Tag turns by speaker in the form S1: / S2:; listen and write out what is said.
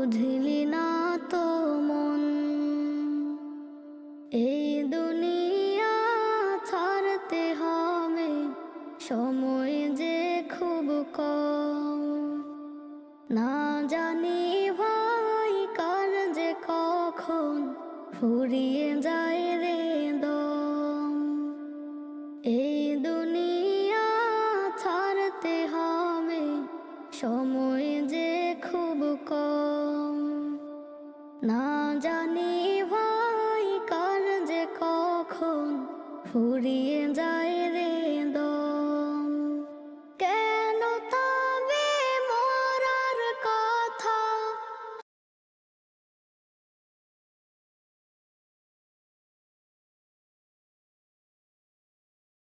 S1: বুঝলি না তো মন। এই দুনিয়া ছাড়তে হবে, সময় যে খুব কম। না জানি ভাই কার যে কখন ফুরিয়ে যায় রে দম। এই দুনিয়া ছাড়তে হবে, সময় যে খুব কম। না জানি ভাই কার যে কখন ফুরিয়ে